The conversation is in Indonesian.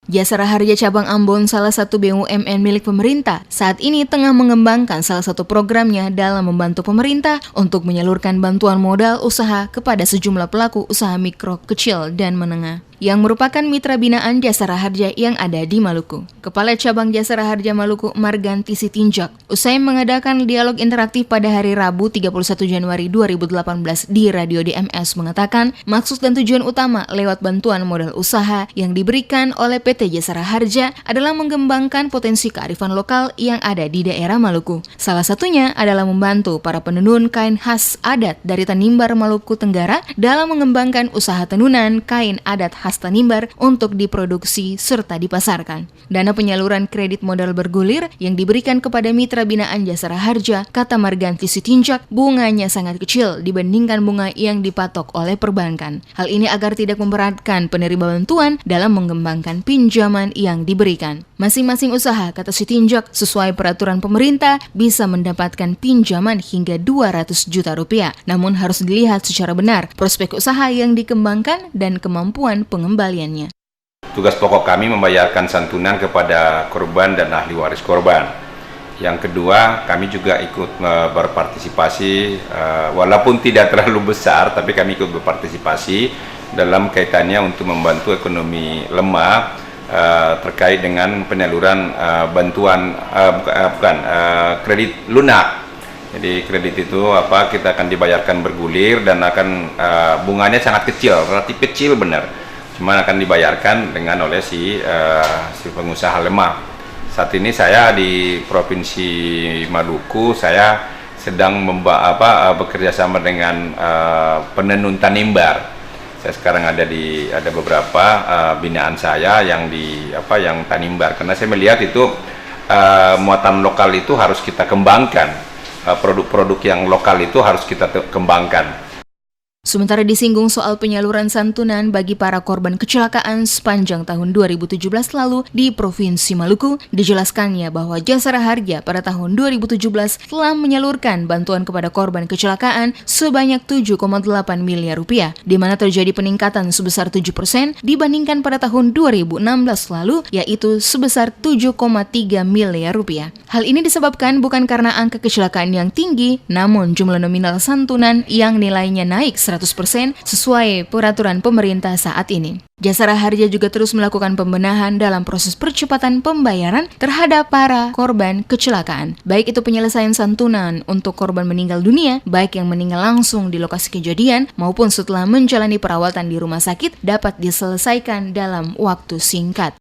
Jasara Harja Cabang Ambon, salah satu BUMN milik pemerintah, saat ini tengah mengembangkan salah satu programnya dalam membantu pemerintah untuk menyalurkan bantuan modal usaha kepada sejumlah pelaku usaha mikro, kecil, dan menengah yang merupakan mitra binaan Jasara Harja yang ada di Maluku. Kepala Cabang Jasara Harja Maluku, Marganti Sitinjak, usai mengadakan dialog interaktif pada hari Rabu 31 Januari 2018 di Radio DMS mengatakan, maksud dan tujuan utama lewat bantuan modal usaha yang diberikan oleh PT Jasara Harja adalah mengembangkan potensi kearifan lokal yang ada di daerah Maluku. Salah satunya adalah membantu para penenun kain khas adat dari Tanimbar, Maluku Tenggara dalam mengembangkan usaha tenunan kain adat khas Tanimbar untuk diproduksi serta dipasarkan. Dana penyaluran kredit modal bergulir yang diberikan kepada mitra binaan Jasara Harja, kata Marganti Sitinjak, bunganya sangat kecil dibandingkan bunga yang dipatok oleh perbankan. Hal ini agar tidak memberatkan penerima bantuan dalam mengembangkan pinjaman yang diberikan. Masing-masing usaha, kata Sitinjak, sesuai peraturan pemerintah bisa mendapatkan pinjaman hingga 200 juta rupiah. Namun harus dilihat secara benar prospek usaha yang dikembangkan dan kemampuan pengembaliannya. Tugas pokok kami membayarkan santunan kepada korban dan ahli waris korban. Yang kedua, kami juga ikut berpartisipasi, walaupun tidak terlalu besar, tapi kami ikut berpartisipasi dalam kaitannya untuk membantu ekonomi lemah terkait dengan penyaluran bantuan kredit lunak. Jadi kredit itu kita akan dibayarkan bergulir dan akan bunganya sangat kecil, relatif kecil benar. Cuman akan dibayarkan dengan oleh si pengusaha lemah. Saat ini saya di Provinsi Maluku, saya sedang bekerja sama dengan penenun Tanimbar. Saya sekarang ada beberapa binaan saya yang yang Tanimbar, karena saya melihat itu muatan lokal itu harus kita kembangkan, produk-produk yang lokal itu harus kita kembangkan. Sementara disinggung soal penyaluran santunan bagi para korban kecelakaan sepanjang tahun 2017 lalu di Provinsi Maluku, dijelaskannya bahwa Jasara Harja pada tahun 2017 telah menyalurkan bantuan kepada korban kecelakaan sebanyak 7,8 miliar rupiah, di mana terjadi peningkatan sebesar 7% dibandingkan pada tahun 2016 lalu, yaitu sebesar 7,3 miliar rupiah. Hal ini disebabkan bukan karena angka kecelakaan yang tinggi, namun jumlah nominal santunan yang nilainya naik 100% sesuai peraturan pemerintah saat ini. Jasara Harja juga terus melakukan pembenahan dalam proses percepatan pembayaran terhadap para korban kecelakaan. Baik itu penyelesaian santunan untuk korban meninggal dunia, baik yang meninggal langsung di lokasi kejadian maupun setelah menjalani perawatan di rumah sakit dapat diselesaikan dalam waktu singkat.